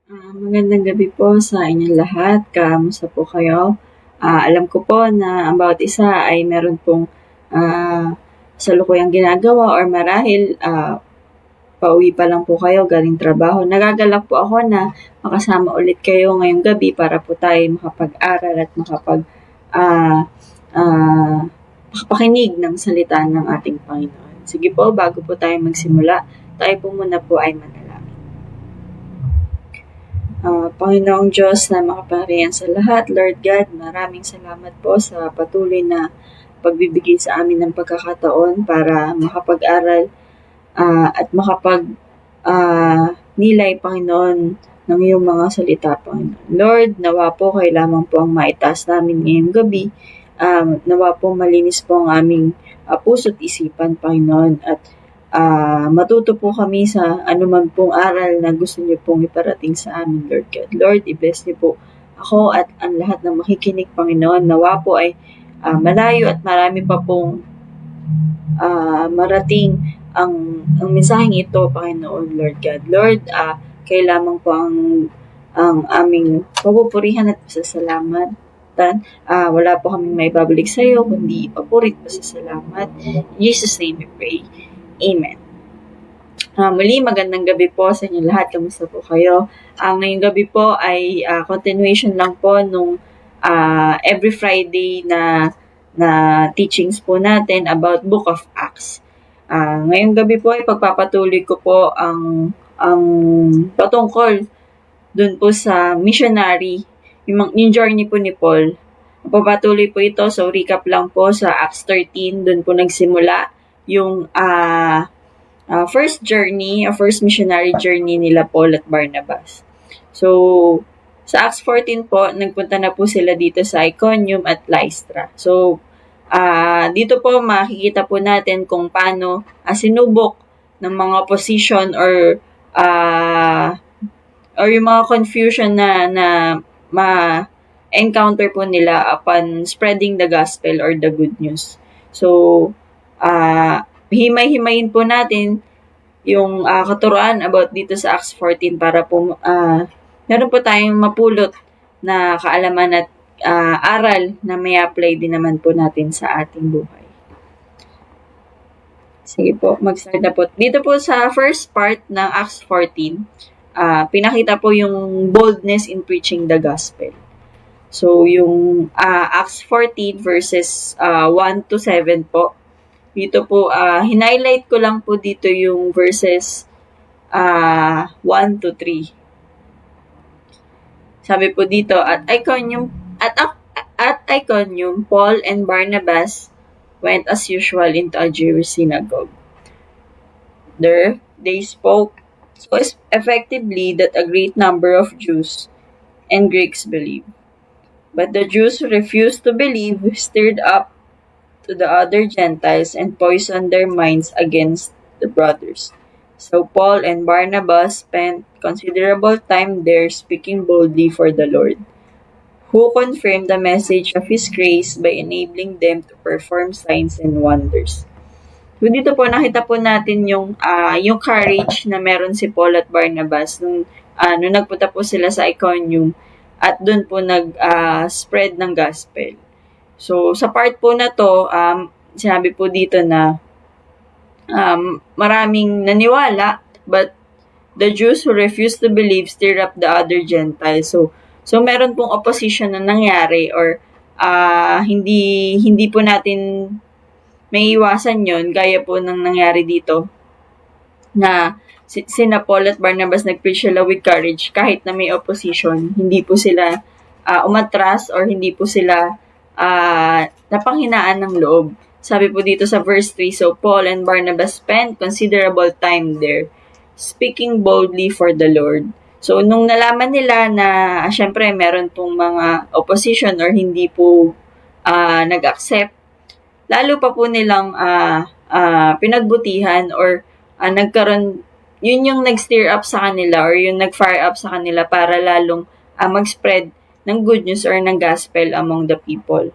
Magandang gabi po sa inyong lahat. Kamusta po kayo? Alam ko po na ang bawat isa ay meron pong salukuyang ginagawa or marahil pauwi pa lang po kayo galing trabaho. Nagagalak po ako na makasama ulit kayo ngayong gabi para po tayo makapag-aral at makapakinig ng salita ng ating Panginoon. Sige po, bago po tayo magsimula, tayo po muna po ay manalangin. Panginoong Diyos na makapangyarihan sa lahat, Lord God, maraming salamat po sa patuloy na pagbibigay sa amin ng pagkakataon para makapag-aral at nilay, Panginoon, ng iyong mga salita, Panginoon. Lord, nawa po kayo lamang po ang maitaas namin ngayong gabi. Nawa po malinis po ang aming puso't isipan, Panginoon, at matuto po kami sa anuman pong aral na gusto niyo pong iparating sa amin, Lord God. Lord, i-bless niyo po ako at ang lahat ng makikinig, Panginoon. Nawa po ay malayo at marami pa pong marating ang mensaheng ito, Panginoon, Lord God. Lord, kayo lamang po ang aming papupurihan at pasasalamat. Wala po kaming may babalik sa iyo, kundi papurit pasasalamat. In Jesus' name we pray. Amen. Muli, magandang gabi po sa inyo lahat. Kamusta po kayo? Ngayong gabi po ay continuation lang po nung every Friday na teachings po natin about Book of Acts. Ngayong gabi po ay pagpapatuloy ko po ang patungkol dun po sa missionary, yung journey po ni Paul. Papatuloy po ito, so recap lang po sa Acts 13, dun po nagsimula yung first missionary journey nila Paul at Barnabas. So, sa Acts 14 po, nagpunta na po sila dito sa Iconium at Lystra. So, dito po makikita po natin kung paano sinubok ng mga opposition or yung mga confusion na ma-encounter po nila upon spreading the gospel or the good news. So, himay-himayin po natin yung katuruan about dito sa Acts 14 para po meron po tayong mapulot na kaalaman at aral na may apply din naman po natin sa ating buhay. Sige po, mag-start na po. Dito po sa first part ng Acts 14, pinakita po yung boldness in preaching the gospel. So, yung Acts 14 verses 1 to 7 po. Dito po, hinighlight ko lang po dito yung verses 1 to 3. Sabi po dito, at Iconium, Paul and Barnabas went as usual into a Jewish synagogue. There, they spoke so effectively that a great number of Jews and Greeks believed. But the Jews who refused to believe stirred up to the other Gentiles and poisoned their minds against the brothers. So Paul and Barnabas spent considerable time there speaking boldly for the Lord, who confirmed the message of His grace by enabling them to perform signs and wonders. So dito po nakita po natin yung courage na meron si Paul at Barnabas nung nagpunta po sila sa Iconium at doon po nag-spread ng gospel. So, sa part po na to, sinabi po dito na maraming naniwala, but the Jews who refused to believe stirred up the other Gentiles. So meron pong opposition na nangyari or hindi po natin may iwasan yon gaya po ng nangyari dito na sina Paul at Barnabas nag-preach sila with courage kahit na may opposition. Hindi po sila umatras or hindi po sila napanghinaan ng loob. Sabi po dito sa verse 3, so Paul and Barnabas spent considerable time there, speaking boldly for the Lord. So, nung nalaman nila na, syempre, meron pong mga opposition or hindi po nag-accept, lalo pa po nilang pinagbutihan or nagkaroon, yun yung nag-stir up sa kanila or yung nag-fire up sa kanila para lalong mag-spread ng good news or ng gospel among the people.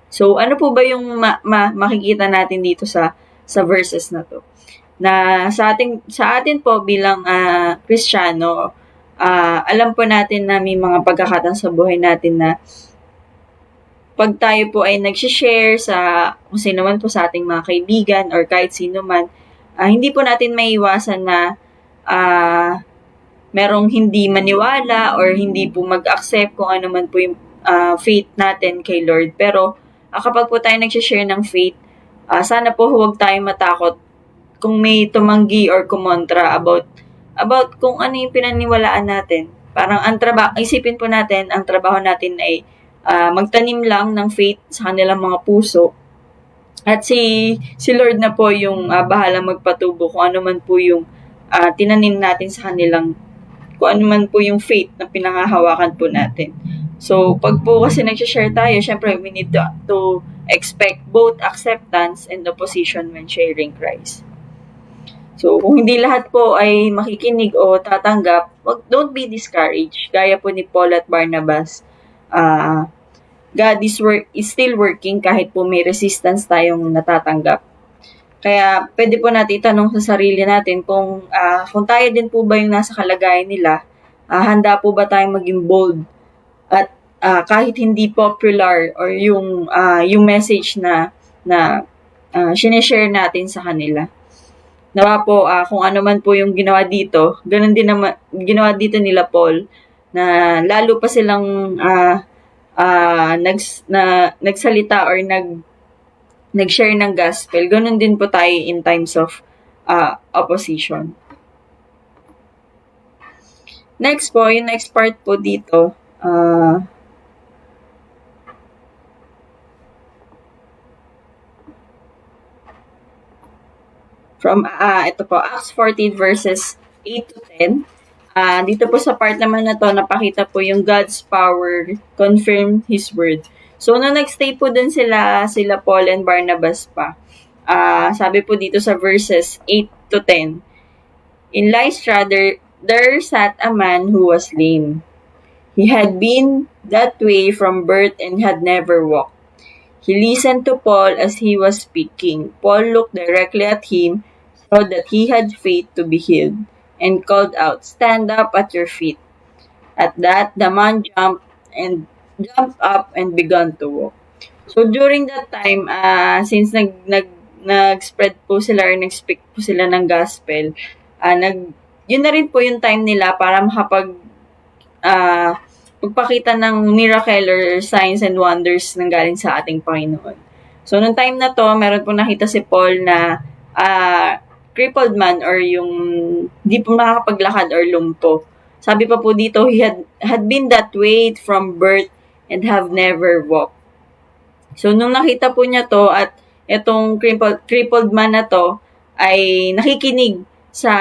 So, ano po ba yung makikita natin dito sa verses na to? Na sa atin po bilang Kristiyano, alam po natin na may mga pagkakataon sa buhay natin na pag tayo po ay nag-share sa kung sino man po sa ating mga kaibigan or kahit sino man, hindi po natin maiiwasan na merong hindi maniwala or hindi po mag-accept kung ano man po yung faith natin kay Lord. Pero kapag po tayo nag-share ng faith, sana po huwag tayong matakot kung may tumanggi or kumontra about kung ano yung pinaniwalaan natin. Parang isipin po natin, ang trabaho natin ay magtanim lang ng faith sa kanilang mga puso. At si Lord na po yung bahala magpatubo kung ano man po yung tinanim natin sa kanilang, kung ano man po yung faith na pinangahawakan po natin. So, pag po kasi nag-share tayo, syempre we need to expect both acceptance and opposition when sharing Christ. So, kung hindi lahat po ay makikinig o tatanggap, don't be discouraged. Gaya po ni Paul at Barnabas, God is still working kahit po may resistance tayong natatanggap. Kaya pwede po natin itanong sa sarili natin kung tayo din po ba yung nasa kalagayan nila, handa po ba tayong maging bold at kahit hindi popular or yung message na sineshare natin sa kanila. Nawa po kung ano man po yung ginawa dito, ganun din naman ginawa dito nila Paul, na lalo pa silang nagsalita or nag-share ng gospel. Ganun din po tayo in times of opposition. Next po, yung next part po dito, from ito po, Acts 14 verses 8 to 10. Dito po sa part naman na to, napakita po yung God's power confirm His word. So, nung nag-stay po dun sila Paul and Barnabas pa, sabi po dito sa verses 8 to 10, in Lystra, there sat a man who was lame. He had been that way from birth and had never walked. He listened to Paul as he was speaking. Paul looked directly at him, saw that he had faith to be healed, and called out, "Stand up at your feet." At that, the man jumped up and began to walk. So during that time, since nag-spread po sila or nag-speak po sila ng gospel, yun na rin po yung time nila para magpakita ng miracle or signs and wonders nang galing sa ating Panginoon. So, nung time na to, meron po nakita si Paul na crippled man or yung di po makakapaglakad or lumpo. Sabi pa po dito, he had been that way from birth and have never walked. So, nung nakita po niya to at itong crippled man na to ay nakikinig sa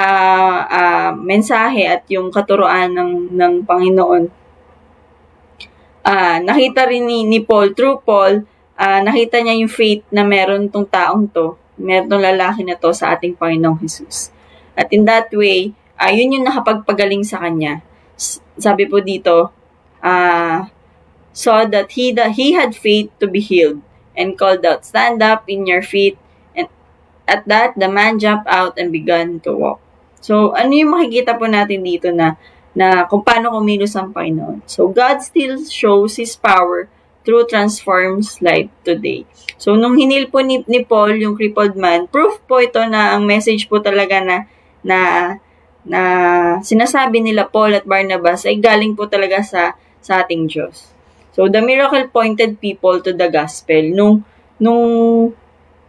mensahe at yung katuruan ng Panginoon, nakita rin ni Paul, through Paul, nakita niya yung faith na meron tong taong to, meron tong lalaki na to sa ating Panginoong Jesus. At in that way, yun yung nakapagpagaling sa kanya. Sabi po dito, saw that he had faith to be healed and called out, "Stand up in your feet." And at that, the man jumped out and began to walk. So, ano yung makikita po natin dito na kung paano kumilos ang Panginoon. So, God still shows His power through transforms life today. So, nung hinil po ni Paul yung crippled man, proof po ito na ang message po talaga na sinasabi nila Paul at Barnabas ay galing po talaga sa ating Diyos. So, the miracle pointed people to the gospel. Nung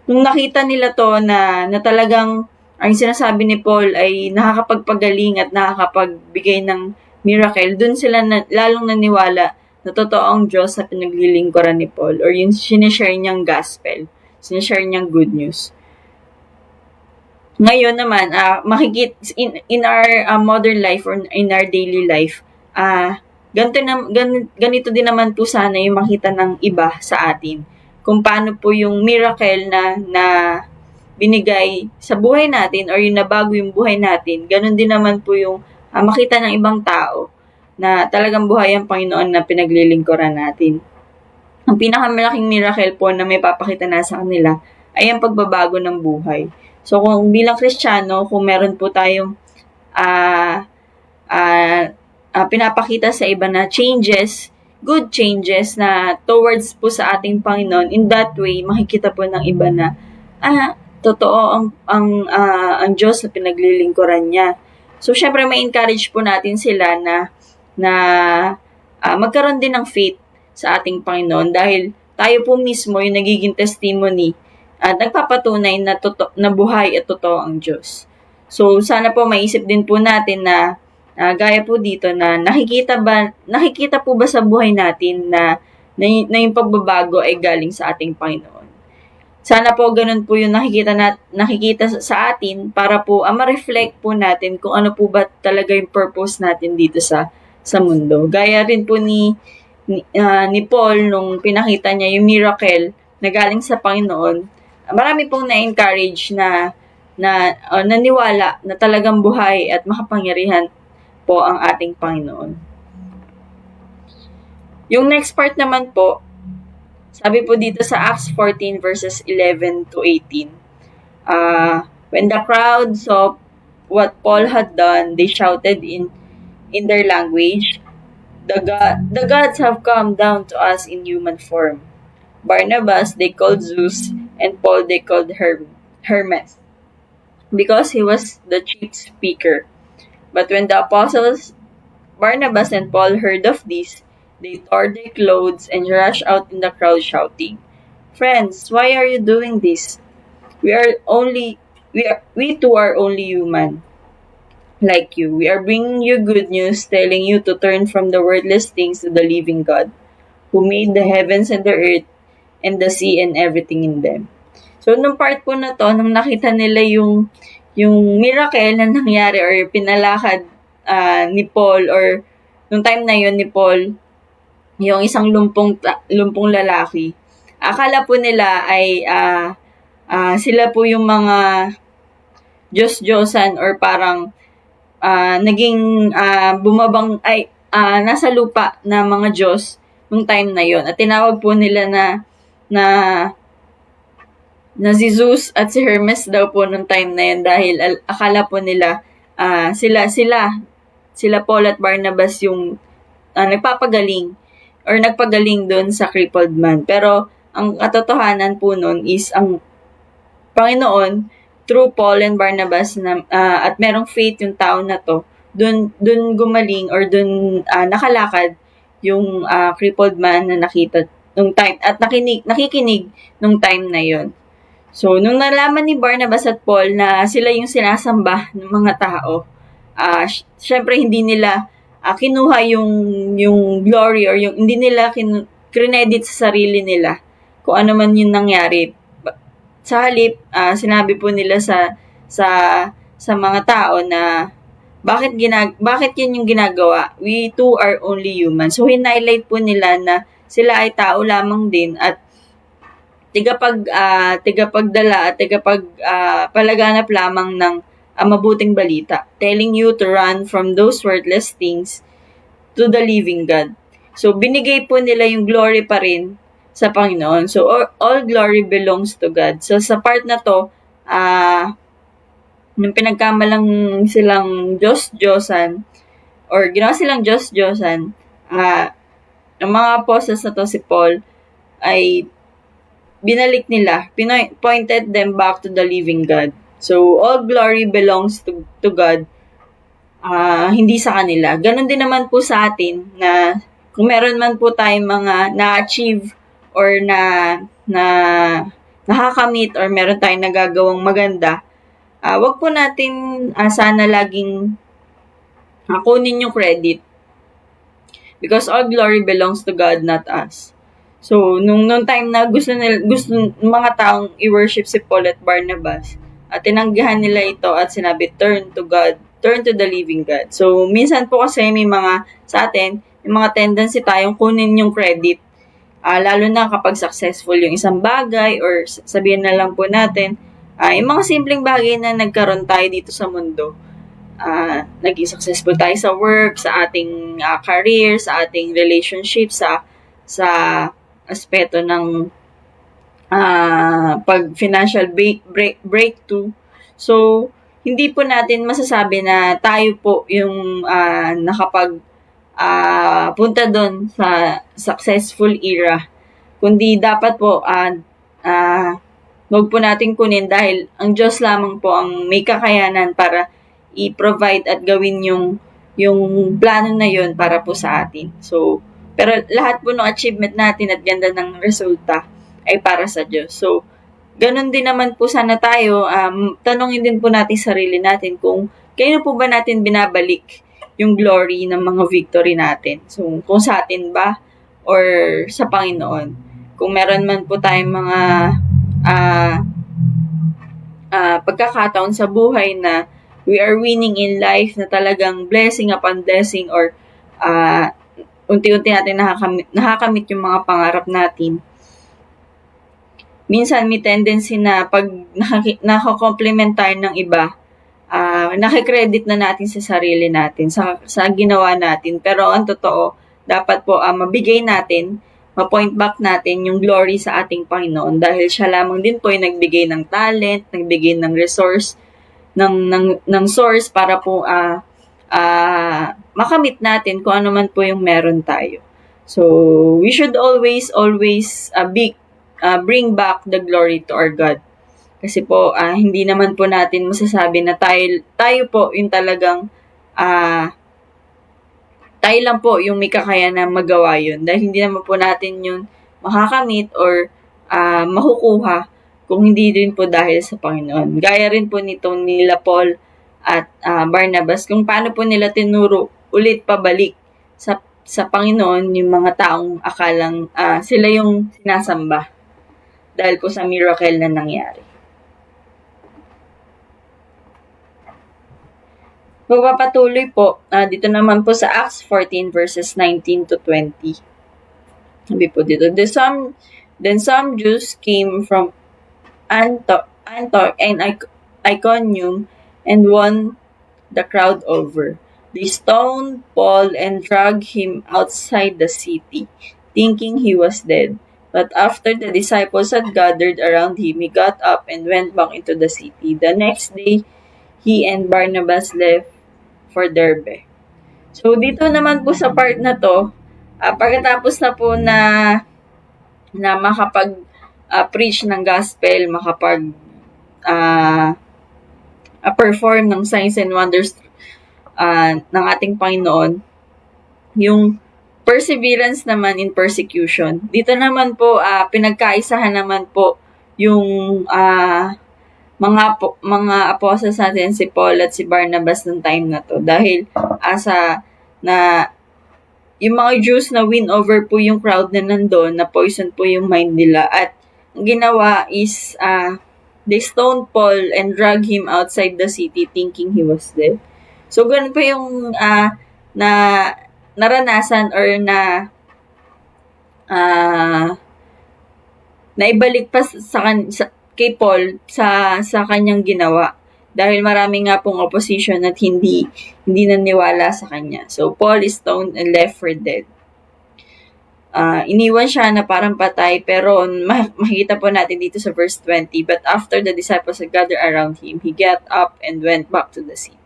nakita nila to na talagang ang sinasabi ni Paul ay nakakapagpagaling at nakakapagbigay ng miracle, dun sila lalong naniwala na totoo ang Diyos sa pinaglilingkuran ni Paul or yung sinishare niyang gospel, sinishare niyang good news. Ngayon naman, makikita in our modern life or in our daily life, ganito din naman po sana yung makita ng iba sa atin. Kung paano po yung miracle na binigay sa buhay natin or yung nabago yung buhay natin, ganun din naman po yung makita ng ibang tao na talagang buhay ang Panginoon na pinaglilingkuran natin. Ang pinakamalaking miracle po na may papakita na sa kanila ay ang pagbabago ng buhay. So, kung bilang Kristiyano, kung meron po tayong pinapakita sa iba na changes, good changes na towards po sa ating Panginoon. In that way, makikita po ng iba na totoo ang Diyos na pinaglilingkuran niya. So, syempre, may encourage po natin sila na magkaroon din ng faith sa ating Panginoon dahil tayo po mismo yung nagiging testimony at nagpapatunay na buhay at totoo ang Diyos. So, sana po maisip din po natin na gaya po dito na nakikita po ba sa buhay natin na yung pagbabago ay galing sa ating Panginoon. Sana po ganun po yung nakikita sa atin para po ma-reflect po natin kung ano po ba talaga yung purpose natin dito sa mundo. Gaya rin po ni Paul nung pinakita niya yung miracle na galing sa Panginoon. Marami pong na-encourage na naniwala na talagang buhay at makapangyarihan po ang ating Panginoon. Yung next part naman po, sabi po dito sa Acts 14 verses 11 to 18. When the crowd saw what Paul had done, they shouted in their language, The gods have come down to us in human form. Barnabas they called Zeus, and Paul they called Hermes, because he was the chief speaker. But when the apostles Barnabas and Paul heard of this, they tore their clothes and rushed out in the crowd shouting, Friends, why are you doing this? We too are only human, like you. We are bringing you good news, telling you to turn from the worthless things to the living God, who made the heavens and the earth and the sea and everything in them. So, nung part po na to, nung nakita nila yung miracle na nangyari or pinalakad ni Paul, or nung time na yun ni Paul, yung isang lumpong lalaki, akala po nila ay sila po yung mga Diyos-Diyosan or parang naging bumabang ay nasa lupa na mga Diyos nung time na yon. At tinawag po nila na si Zeus at si Hermes daw po nung time na yun dahil akala po nila sila Paul at Barnabas yung nagpapagaling or nagpagaling doon sa crippled man. Pero ang katotohanan po nun is ang Panginoon through Paul and Barnabas at merong faith yung tao na to, dun gumaling or dun nakalakad yung crippled man na nakita nung time at nakikinig nung time na yon. So, nung nalaman ni Barnabas at Paul na sila yung sinasamba ng mga tao, syempre hindi nila kinuha yung glory or yung hindi nila credit sa sarili nila kung ano man yung nangyari. Sa halip, sinabi po nila sa mga tao na bakit yun yung ginagawa? We too are only human. So, hin-highlight po nila na sila ay tao lamang din at tigapagdala at palaganap lamang ng mabuting balita, telling you to run from those worthless things to the living God. So, binigay po nila yung glory pa rin sa Panginoon. So, all glory belongs to God. So, sa part na to, nung pinagkamalang silang Diyos-Diyosan, or ginawa silang Diyos-Diyosan, ang mga apostles na to si Paul, ay binalik nila, pointed them back to the living God. So, all glory belongs to God, hindi sa kanila. Ganon din naman po sa atin, na kung meron man po tayong mga na-achieve, or na nakakamit or meron tayong nagagawang maganda, wag po natin sana laging kunin yung credit. Because all glory belongs to God, not us. So, nung time na gusto mga taong i-worship si Paul at Barnabas, at tinanggihan nila ito at sinabi, turn to God, turn to the living God. So, minsan po kasi may mga sa atin, may mga tendency tayong kunin yung credit. Lalo na kapag successful yung isang bagay or sabihin na lang po natin, yung mga simpleng bagay na nagkaroon tayo dito sa mundo. Naging successful tayo sa work, sa ating career, sa ating relationship, sa aspeto ng pag financial breakthrough. So, hindi po natin masasabi na tayo po yung punta doon sa successful era. Kundi dapat po wag po natin kunin dahil ang Diyos lamang po ang may kakayanan para i-provide at gawin yung plano na yun para po sa atin. So, pero lahat po ng achievement natin at ganda ng resulta ay para sa Diyos. So, ganun din naman po sana tayo, tanongin din po natin sarili natin kung kailan po ba natin binabalik yung glory ng mga victory natin. So, kung sa atin ba or sa Panginoon. Kung meron man po tayong mga pagkakataon sa buhay na we are winning in life, na talagang blessing upon blessing, or unti-unti natin nakakamit yung mga pangarap natin. Minsan may tendency na pag nakakompliment tayo ng iba, nakikredit na natin sa sarili natin, sa ginawa natin. Pero ang totoo, dapat po mabigay natin, ma-point back natin yung glory sa ating Panginoon dahil siya lamang din po yung nagbigay ng talent, nagbigay ng resource, ng source para po makamit natin kung ano man po yung meron tayo. So, we should always bring back the glory to our God. Kasi po, hindi naman po natin masasabi na tayo po yung talagang tayo lang po yung may kakayanan magawa yun. Dahil hindi naman po natin yun makakamit or makukuha kung hindi rin po dahil sa Panginoon. Gaya rin po nitong nila Paul at Barnabas, kung paano po nila tinuro ulit pabalik sa Panginoon yung mga taong akalang sila yung sinasamba dahil po sa miracle na nangyari. Magpapatuloy po, dito naman po sa Acts 14 verses 19 to 20. Sabi po dito, Then some Jews came from Antioch and Iconium and won the crowd over. They stoned Paul and dragged him outside the city, thinking he was dead. But after the disciples had gathered around him, he got up and went back into the city. The next day, he and Barnabas left for Derbe. So, dito naman po sa part na to, pagkatapos na po na makapag-preach ng gospel, perform ng signs and wonders ng ating Panginoon, yung perseverance naman in persecution. Dito naman po, pinagkaisahan naman po yung mga apostles natin, si Paul at si Barnabas ng time na to. Dahil yung mga Jews na win over po yung crowd na nandun, na poison po yung mind nila. At ang ginawa is, they stoned Paul and dragged him outside the city thinking he was dead. So, ganun po yung naranasan or naibalik pa kay Paul sa kanyang ginawa. Dahil marami nga pong opposition at hindi naniwala sa kanya. So, Paul is stoned and left for dead. Iniwan siya na parang patay, pero makikita po natin dito sa verse 20, but after the disciples had gathered around him, he got up and went back to the city.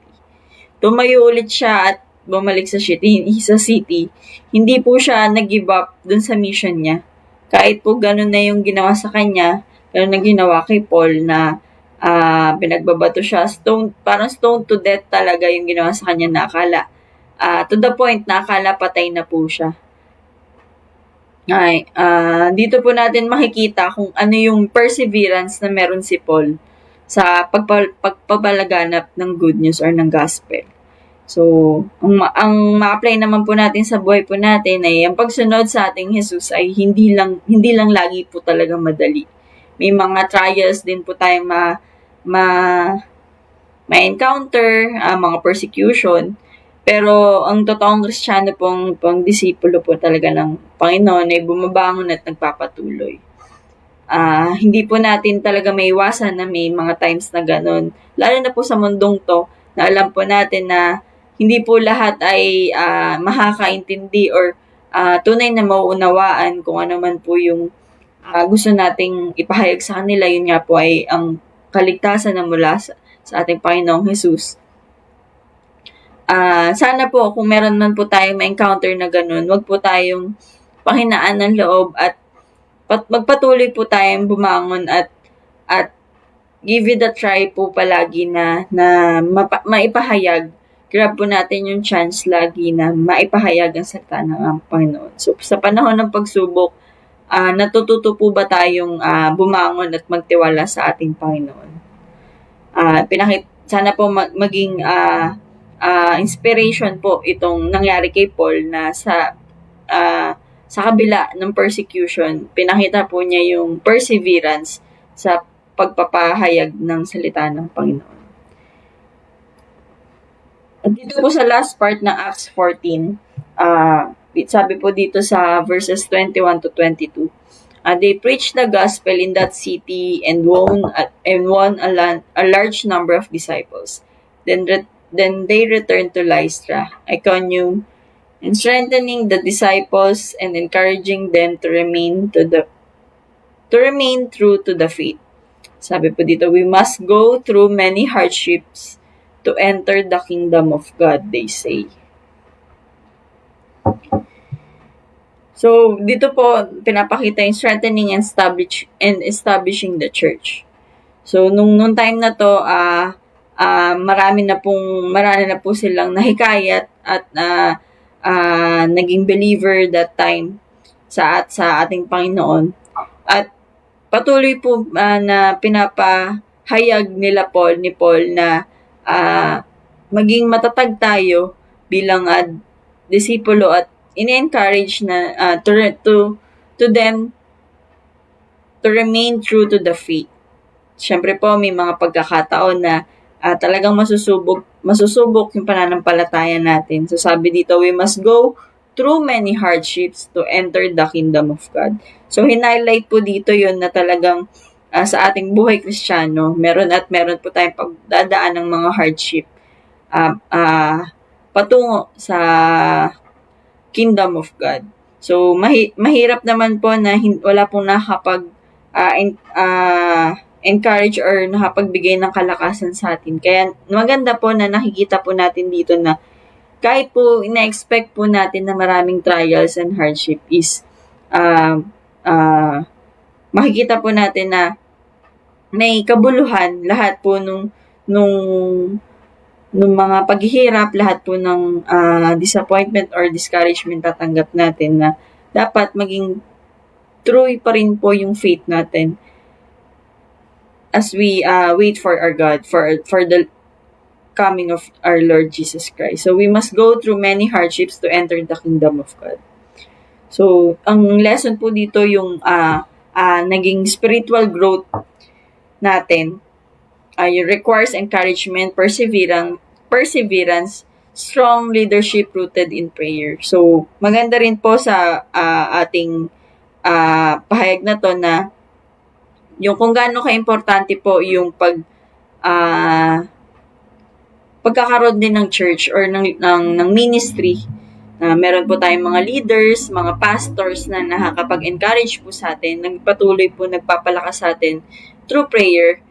Tumayo ulit siya at bumalik sa city. Hindi po siya nag-give up dun sa mission niya. Kahit po ganun na yung ginawa sa kanya, ganun na ginawa kay Paul na pinagbabato siya, parang stone to death talaga yung ginawa sa kanya na akala, to the point na akala patay na po siya. Dito po natin makikita kung ano yung perseverance na meron si Paul sa pagpapalaganap ng good news or ng gospel. So, ang ma-apply naman po natin sa buhay po natin ay ang pagsunod sa ating Jesus ay hindi lang lagi po talaga madali. May mga trials din po tayong ma-encounter, mga persecution. Pero ang totoong Kristiyano pong disipulo po talaga ng Panginoon ay bumabangon at nagpapatuloy. Hindi po natin talaga maiwasan na may mga times na ganun. Lalo na po sa mundong to, na alam po natin na hindi po lahat ay makakaintindi or tunay na mauunawaan kung ano man po yung gusto nating ipahayag sa kanila. Yun nga po ay ang kaligtasan na mula sa ating Panginoong Jesus. sana po kung meron man po tayong ma-encounter na ganun, wag po tayong panghinaan ng loob at magpatuloy po tayong bumangon at give it a try po palagi na maipahayag. Grab po natin yung chance lagi na maipahayag ang salita ng Panginoon. So, sa panahon ng pagsubok, natututo po ba tayong bumangon at magtiwala sa ating Panginoon? Sana po maging inspiration po itong nangyari kay Paul na sa kabila ng persecution, pinakita po niya yung perseverance sa pagpapahayag ng salita ng Panginoon. At dito po sa last part ng Acts 14, sabi po dito sa verses 21 to 22, they preached the gospel in that city and won a large number of disciples. Then they returned to Lystra, Iconium, and strengthening the disciples and encouraging them to remain true to the faith. Sabi po dito, we must go through many hardships to enter the kingdom of God, they say. So, dito po, pinapakita yung strengthening and establishing the church. So, nung time na to, marami na po silang nahikayat at naging believer that time sa ating Panginoon. At patuloy po na pinapahayag ni Paul na maging matatag tayo bilang disipulo at in-encourage na to them to remain true to the faith. Siyempre po, may mga pagkakataon na talagang masusubok yung pananampalataya natin. So sabi dito, we must go through many hardships to enter the kingdom of God. So highlight po dito yun na talagang sa ating buhay Kristiyano, meron po tayong pagdadaan ng mga hardship patungo sa kingdom of God. So mahirap naman po na wala pong encourage or nakapagbigay ng kalakasan sa atin. Kaya maganda po na nakikita po natin dito na kahit po ina-expect po natin na maraming trials and hardship is makikita po natin na may kabuluhan lahat po nung mga paghihirap, lahat po ng disappointment or discouragement tatanggap natin na dapat maging true pa rin po yung faith natin as we wait for our God, for the coming of our Lord Jesus Christ. So, we must go through many hardships to enter the kingdom of God. So, ang lesson po dito yung naging spiritual growth natin. It requires encouragement, perseverance, strong leadership rooted in prayer. So, maganda rin po sa ating pahayag na to na yung kung gaano ka-importante po yung pagkakaroon din ng church or ng ministry. Meron po tayong mga leaders, mga pastors na nakakapag-encourage po sa atin, nagpatuloy po nagpapalakas sa atin through prayer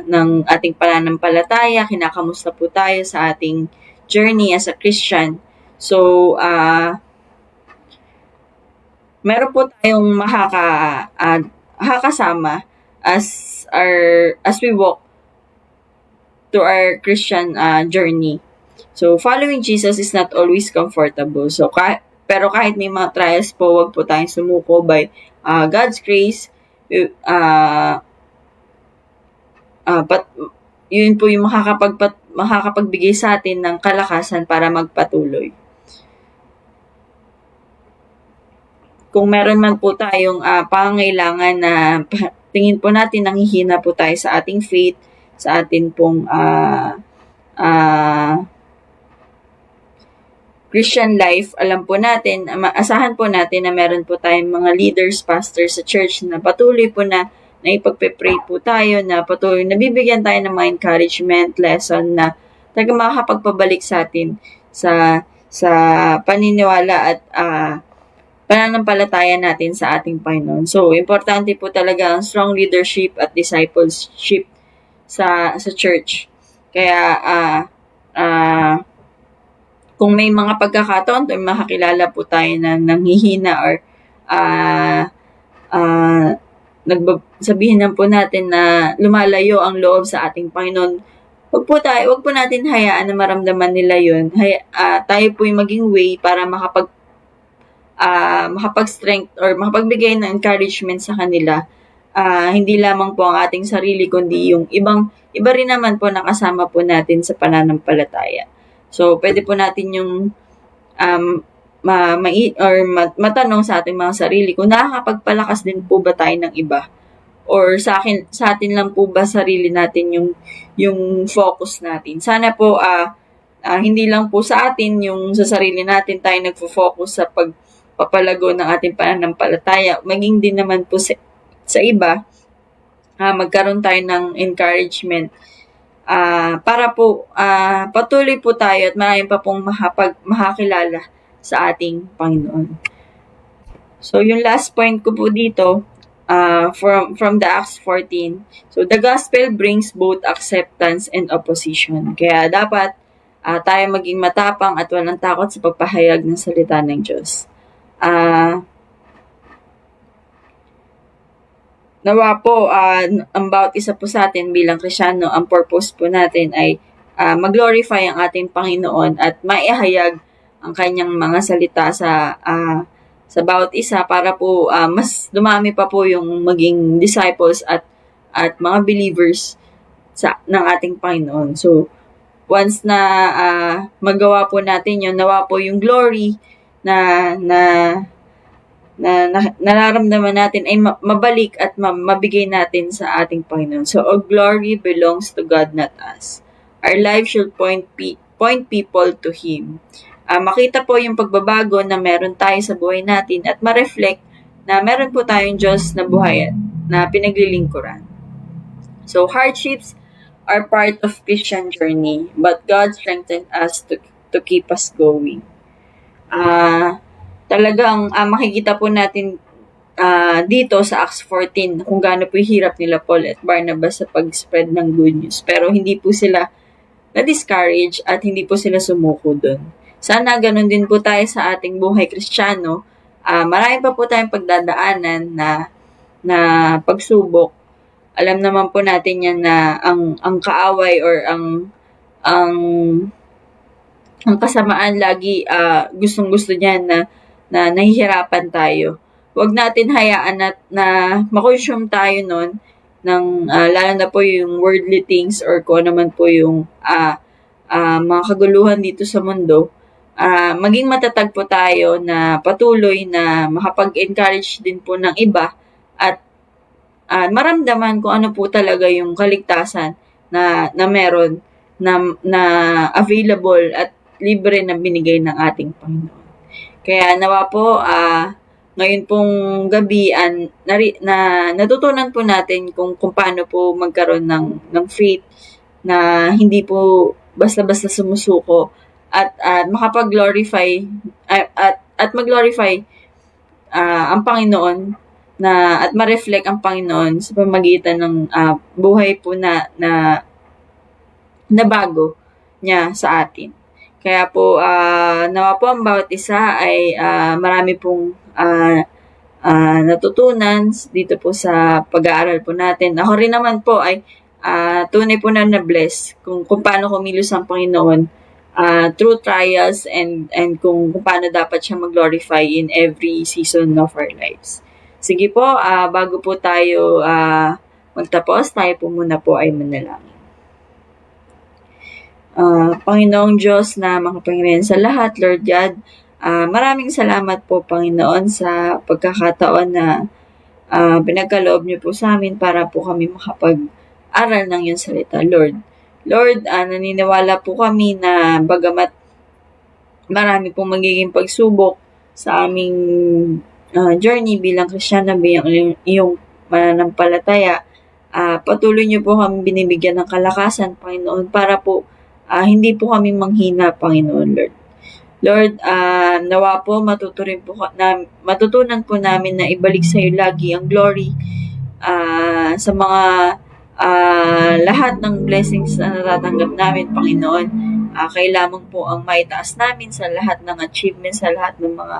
ng ating pananampalataya, kinakamusta po tayo sa ating journey as a Christian. So, meron po tayong makakasama as we walk to our Christian journey. So, following Jesus is not always comfortable. So, pero kahit may mga trials po, wag po tayong sumuko by God's grace. But yun po yung makakapagbigay sa atin ng kalakasan para magpatuloy. Kung meron man po tayong pangangailangan na tingin po natin nanghihina po tayo sa ating faith, sa atin pong Christian life, alam po natin, asahan po natin na meron po tayong mga leaders, pastors sa church na patuloy po na ipagpe-pray po tayo, na patuloy nabibigyan tayo ng mga encouragement, lesson na talagang makakapagpabalik sa atin sa paniniwala at pananampalataya natin sa ating Panginoon. So, importante po talaga ang strong leadership at discipleship sa church. Kaya, kung may mga pagkakataon o makakilala po tayo na nanghihina or sabihin na po natin na lumalayo ang loob sa ating Panginoon, wag po natin hayaan na maramdaman nila yun. Tayo po yung maging way para makapag-strength or makapagbigay ng encouragement sa kanila. Hindi lamang po ang ating sarili, kundi yung iba rin naman po nakasama po natin sa pananampalataya. So, pwede po natin yung matanong sa ating mga sarili kung nakakapagpalakas din po ba tayo ng iba, or sa atin lang po ba sarili natin yung focus natin. Sana po hindi lang po sa atin, yung sa sarili natin tayo nagfo-focus sa pagpapalago ng ating pananampalataya, maging din naman po sa iba, magkaroon tayo ng encouragement para po patuloy po tayo at marami pa pong makakilala sa ating Panginoon. So, yung last point ko po dito, from the Acts 14. So, the gospel brings both acceptance and opposition. Kaya dapat tayo maging matapang at walang takot sa pagpahayag ng salita ng Diyos. Nawa po, ang bawat isa po sa atin bilang Kristiyano, ang purpose po natin ay mag-glorify ang ating Panginoon at maihayag ang kanyang mga salita sa bawat isa para po mas dumami pa po yung maging disciples at mga believers ng ating Panginoon. So, once na magawa po natin yun, nawa po yung glory na nararamdaman natin ay mabalik at mabigay natin sa ating Panginoon. So, all glory belongs to God, not us. Our life should point people to Him. Makita po yung pagbabago na meron tayo sa buhay natin at ma-reflect na meron po tayong Diyos na buhay na pinaglilingkuran. So, hardships are part of Christian journey, but God strengthened us to keep us going. Talagang makikita po natin dito sa Acts 14 kung gaano po hirap nila Paul at Barnabas sa pag-spread ng good news. Pero hindi po sila na-discourage at hindi po sila sumuko doon. Sana ganun din po tayo sa ating buhay Kristiyano. Marami pa po tayong pagdadaanan na pagsubok. Alam naman po natin yan na ang kaaway or ang kasamaan lagi gustong-gusto niyan na nahihirapan tayo. Huwag natin hayaan na makonsume tayo nun ng lalo na po yung worldly things or kung ano man po yung mga kaguluhan dito sa mundo. Maging matatag po tayo na patuloy na makapag-encourage din po ng iba at maramdaman kung ano po talaga yung kaligtasan na meron na available at libre na binigay ng ating Panginoon. Kaya nawa po ngayon pong gabi na natutunan po natin kung paano po magkaroon ng faith na hindi po basta-basta sumusuko at makapag-glorify at mag-glorify ang Panginoon at ma-reflect ang Panginoon sa pamamagitan ng buhay po na bago niya sa atin. Kaya po nawa po ang bawat isa ay marami pong natutunan dito po sa pag-aaral po natin. Ako rin naman po ay tunay po na bless kung paano kumilos ang Panginoon through trials and kung paano dapat siya mag-glorify in every season of our lives. Sige po, bago po tayo magtapos, tayo po muna po ay manalangin. Panginoong Diyos na makapangyarihan sa lahat, Lord God, maraming salamat po, Panginoon, sa pagkakataon na pinagkaloob niyo po sa amin para po kami makapag-aral ng iyong salita, Lord. Lord, naniniwala po kami na bagamat marami pong magiging pagsubok sa aming journey bilang Kristiyano, bilang iyong mananampalataya, patuloy niyo po kami binibigyan ng kalakasan, Panginoon, para po hindi po kami manghina, Panginoon, Lord. Lord, nawa po matutunan po namin na ibalik sa iyo lagi ang glory sa mga lahat ng blessings na natatanggap namin, Panginoon. Kayo lamang po ang maitaas namin sa lahat ng achievements, sa lahat ng mga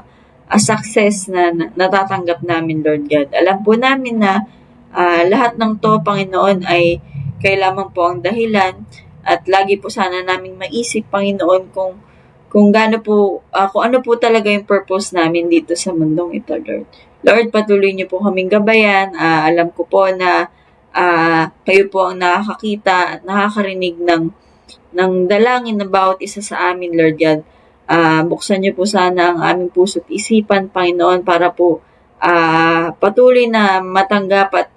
success na natatanggap namin, Lord God. Alam po namin na lahat ng to, Panginoon, ay kayo lamang po ang dahilan, at lagi po sana naming maisip, Panginoon, kung gaano po, kung ano po talaga yung purpose namin dito sa mundong ito, Lord. Lord, patuloy niyo po kaming gabayan. Alam ko po na kayo po ang nakakakita at nakakarinig ng dalangin ng bawat isa sa amin, Lord God. Buksan niyo po sana ang aming puso't isipan, Panginoon, para po patuloy na matanggap at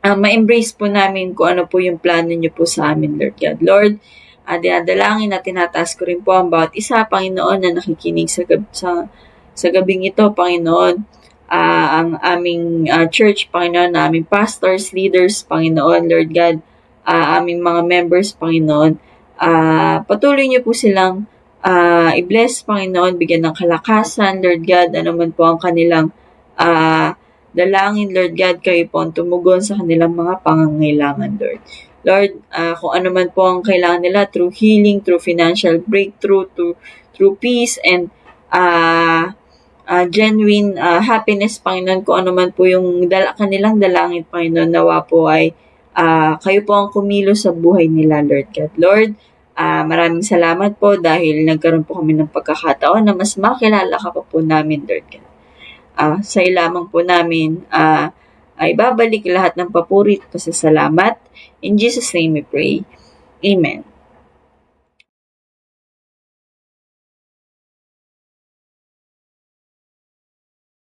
ma-embrace po namin kung ano po yung plano niyo po sa amin, Lord God. Lord, dinadalangin at tinataas ko rin po ang bawat isa, Panginoon, na nakikinig sa gabing ito, Panginoon. Ang aming church, Panginoon, na aming pastors, leaders, Panginoon, Lord God, aming mga members, Panginoon. Patuloy niyo po silang i-bless, Panginoon, bigyan ng kalakasan, Lord God, ano man po ang kanilang dalangin, Lord God, kayo po ang tumugon sa kanilang mga pangangailangan, Lord. Lord, kung ano man po ang kailangan nila, through healing, through financial breakthrough, through peace, and genuine happiness, Panginoon, kung ano man po yung kanilang dalangin, Panginoon, nawa po ay kayo po ang kumilos sa buhay nila, Lord God. Lord, maraming salamat po dahil nagkaroon po kami ng pagkakataon na mas makilala ka pa po namin, Lord God. Sa lamang po namin ay babalik lahat ng papuri at pasasalamat. In Jesus' name we pray. Amen.